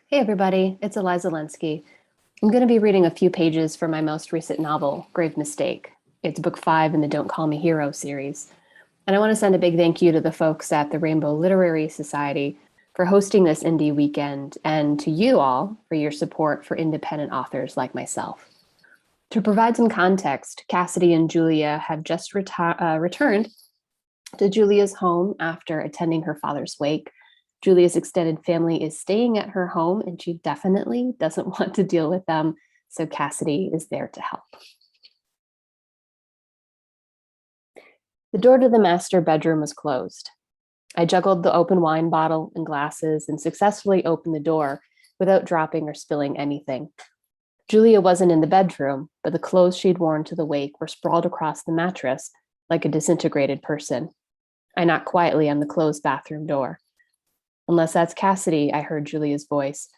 Hey everybody, it's Eliza Lentzki. I'm going to be reading a few pages from my most recent novel, Grave Mistake. It's book 5 in the Don't Call Me Hero series. And I want to send a big thank you to the folks at the Rainbow Literary Society for hosting this indie weekend, and to you all for your support for independent authors like myself. To provide some context, Cassidy and Julia have just returned to Julia's home after attending her father's wake. Julia's extended family is staying at her home, and she definitely doesn't want to deal with them, so Cassidy is there to help. The door to the master bedroom was closed. I juggled the open wine bottle and glasses and successfully opened the door without dropping or spilling anything. Julia wasn't in the bedroom, but the clothes she'd worn to the wake were sprawled across the mattress like a disintegrated person. I knocked quietly on the closed bathroom door. Unless that's Cassidy, I heard Julia's voice.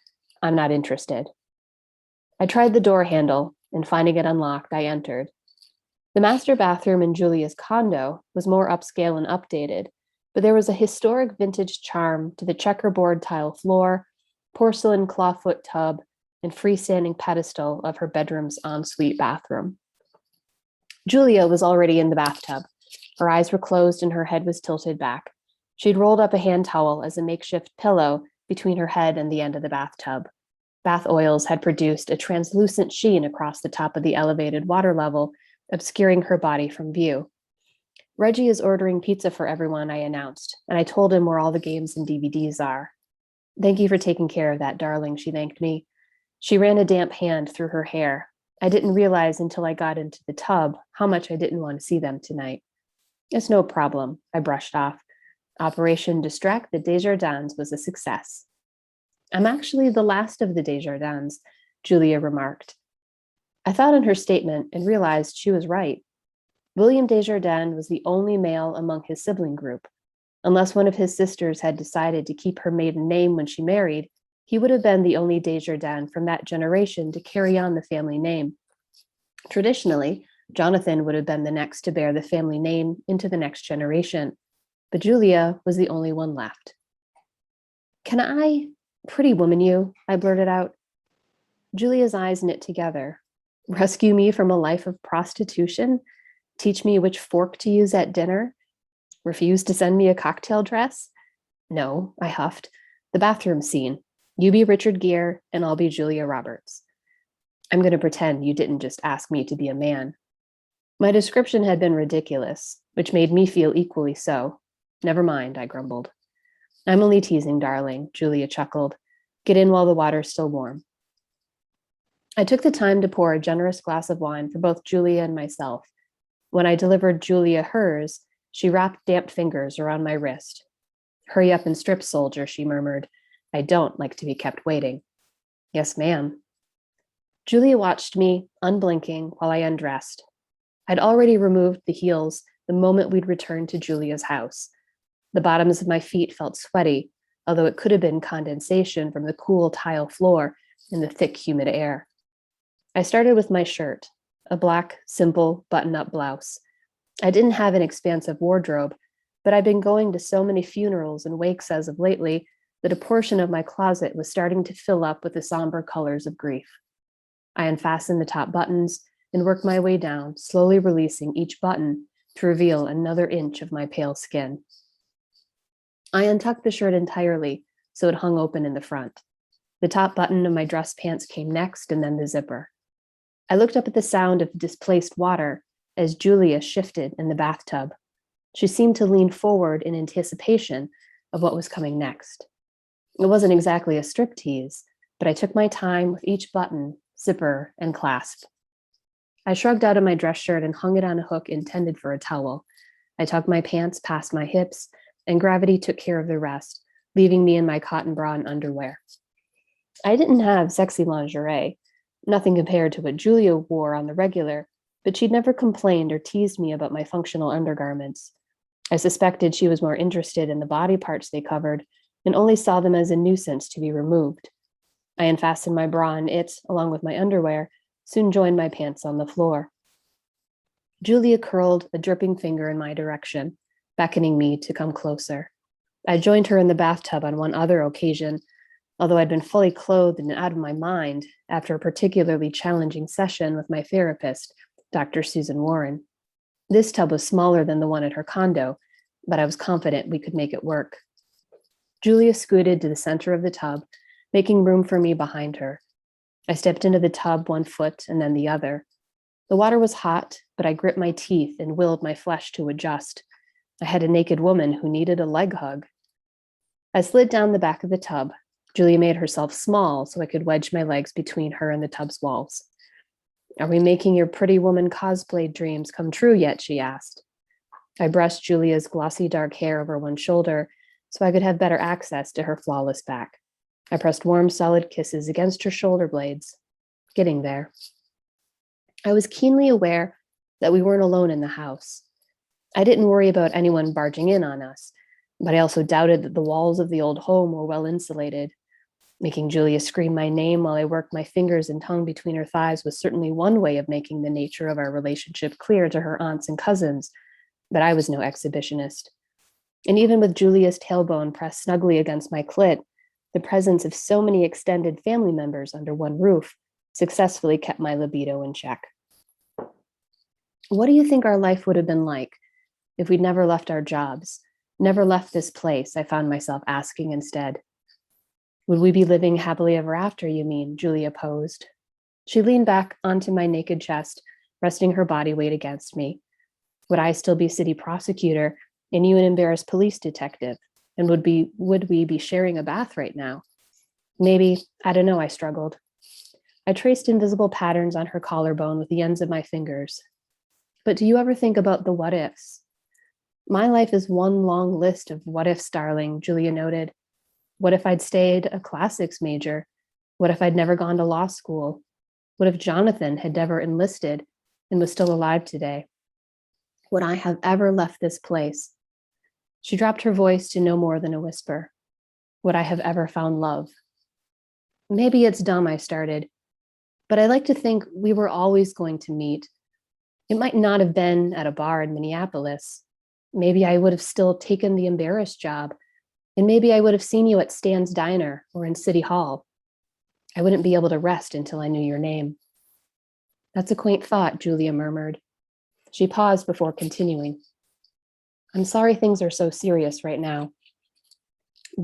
I'm not interested. I tried the door handle, and finding it unlocked, I entered. The master bathroom in Julia's condo was more upscale and updated, but there was a historic vintage charm to the checkerboard tile floor, porcelain clawfoot tub, and freestanding pedestal of her bedroom's ensuite bathroom. Julia was already in the bathtub. Her eyes were closed and her head was tilted back. She'd rolled up a hand towel as a makeshift pillow between her head and the end of the bathtub. Bath oils had produced a translucent sheen across the top of the elevated water level, obscuring her body from view. Reggie is ordering pizza for everyone, I announced, and I told him where all the games and DVDs are. Thank you for taking care of that, darling, she thanked me. She ran a damp hand through her hair. I didn't realize until I got into the tub how much I didn't want to see them tonight. It's no problem, I brushed off. Operation Distract the Desjardins was a success. I'm actually the last of the Desjardins, Julia remarked. I thought on her statement and realized she was right. William Desjardins was the only male among his sibling group. Unless one of his sisters had decided to keep her maiden name when she married, he would have been the only Desjardins from that generation to carry on the family name. Traditionally, Jonathan would have been the next to bear the family name into the next generation, but Julia was the only one left. Can I pretty woman you? I blurted out. Julia's eyes knit together. Rescue me from a life of prostitution? Teach me which fork to use at dinner? Refuse to send me a cocktail dress? No, I huffed. The bathroom scene. You be Richard Gere, and I'll be Julia Roberts. I'm going to pretend you didn't just ask me to be a man. My description had been ridiculous, which made me feel equally so. Never mind, I grumbled. I'm only teasing, darling, Julia chuckled. Get in while the water's still warm. I took the time to pour a generous glass of wine for both Julia and myself. When I delivered Julia hers, she wrapped damp fingers around my wrist. Hurry up and strip, soldier, she murmured. I don't like to be kept waiting. Yes, ma'am. Julia watched me, unblinking, while I undressed. I'd already removed the heels the moment we'd returned to Julia's house. The bottoms of my feet felt sweaty, although it could have been condensation from the cool tile floor and the thick, humid air. I started with my shirt, a black, simple, button-up blouse. I didn't have an expansive wardrobe, but I'd been going to so many funerals and wakes as of lately that a portion of my closet was starting to fill up with the somber colors of grief. I unfastened the top buttons and worked my way down, slowly releasing each button to reveal another inch of my pale skin. I untucked the shirt entirely so it hung open in the front. The top button of my dress pants came next, and then the zipper. I looked up at the sound of displaced water as Julia shifted in the bathtub. She seemed to lean forward in anticipation of what was coming next. It wasn't exactly a striptease, but I took my time with each button, zipper, and clasp. I shrugged out of my dress shirt and hung it on a hook intended for a towel. I tucked my pants past my hips, and gravity took care of the rest, leaving me in my cotton bra and underwear. I didn't have sexy lingerie, nothing compared to what Julia wore on the regular, but she'd never complained or teased me about my functional undergarments. I suspected she was more interested in the body parts they covered and only saw them as a nuisance to be removed. I unfastened my bra, and it, along with my underwear, soon joined my pants on the floor. Julia curled a dripping finger in my direction, beckoning me to come closer. I joined her in the bathtub on one other occasion, although I'd been fully clothed and out of my mind after a particularly challenging session with my therapist, Dr. Susan Warren. This tub was smaller than the one at her condo, but I was confident we could make it work. Julia scooted to the center of the tub, making room for me behind her. I stepped into the tub one foot and then the other. The water was hot, but I gripped my teeth and willed my flesh to adjust. I had a naked woman who needed a leg hug. I slid down the back of the tub. Julia made herself small so I could wedge my legs between her and the tub's walls. "Are we making your pretty woman cosplay dreams come true yet?" she asked. I brushed Julia's glossy dark hair over one shoulder so I could have better access to her flawless back. I pressed warm, solid kisses against her shoulder blades. Getting there. I was keenly aware that we weren't alone in the house. I didn't worry about anyone barging in on us, but I also doubted that the walls of the old home were well insulated. Making Julia scream my name while I worked my fingers and tongue between her thighs was certainly one way of making the nature of our relationship clear to her aunts and cousins, but I was no exhibitionist. And even with Julia's tailbone pressed snugly against my clit, the presence of so many extended family members under one roof successfully kept my libido in check. What do you think our life would have been like if we'd never left our jobs, never left this place? I found myself asking instead. Would we be living happily ever after, you mean? Julia posed. She leaned back onto my naked chest, resting her body weight against me. Would I still be city prosecutor and you an embarrassed police detective? And would we be sharing a bath right now? Maybe, I don't know, I struggled. I traced invisible patterns on her collarbone with the ends of my fingers. But do you ever think about the what ifs? My life is one long list of what ifs, darling, Julia noted. What if I'd stayed a classics major? What if I'd never gone to law school? What if Jonathan had never enlisted and was still alive today? Would I have ever left this place? She dropped her voice to no more than a whisper. Would I have ever found love? Maybe it's dumb, I started, but I like to think we were always going to meet. It might not have been at a bar in Minneapolis. Maybe I would have still taken the embarrassed job, and maybe I would have seen you at Stan's Diner or in City Hall. I wouldn't be able to rest until I knew your name. That's a quaint thought, Julia murmured. She paused before continuing. I'm sorry things are so serious right now.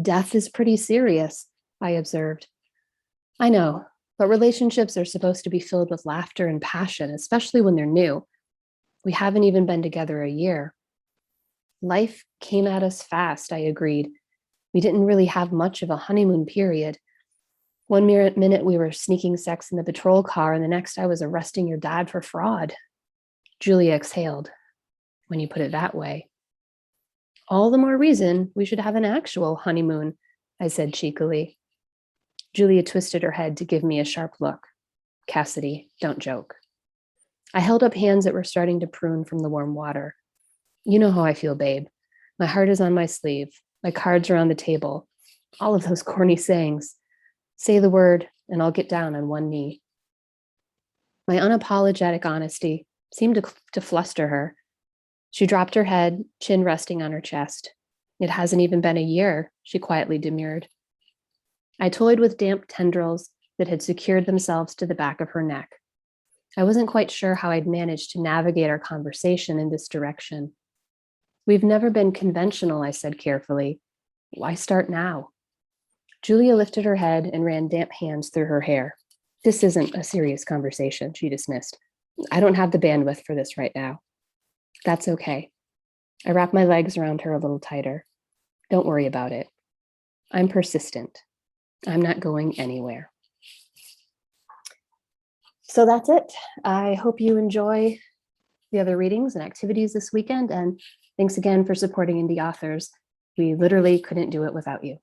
Death is pretty serious, I observed. I know, but relationships are supposed to be filled with laughter and passion, especially when they're new. We haven't even been together a year. Life came at us fast, I agreed. We didn't really have much of a honeymoon period. One minute we were sneaking sex in the patrol car, and the next I was arresting your dad for fraud. Julia exhaled. When you put it that way. All the more reason we should have an actual honeymoon, I said cheekily. Julia twisted her head to give me a sharp look. Cassidy, don't joke. I held up hands that were starting to prune from the warm water. You know how I feel, babe. My heart is on my sleeve. My cards are on the table. All of those corny sayings. Say the word, and I'll get down on one knee. My unapologetic honesty seemed to fluster her. She dropped her head, chin resting on her chest. It hasn't even been a year, she quietly demurred. I toyed with damp tendrils that had secured themselves to the back of her neck. I wasn't quite sure how I'd managed to navigate our conversation in this direction. We've never been conventional, I said carefully. Why start now? Julia lifted her head and ran damp hands through her hair. This isn't a serious conversation, she dismissed. I don't have the bandwidth for this right now. That's okay. I wrapped my legs around her a little tighter. Don't worry about it. I'm persistent. I'm not going anywhere. So that's it. I hope you enjoy the other readings and activities this weekend, and thanks again for supporting indie authors. We literally couldn't do it without you.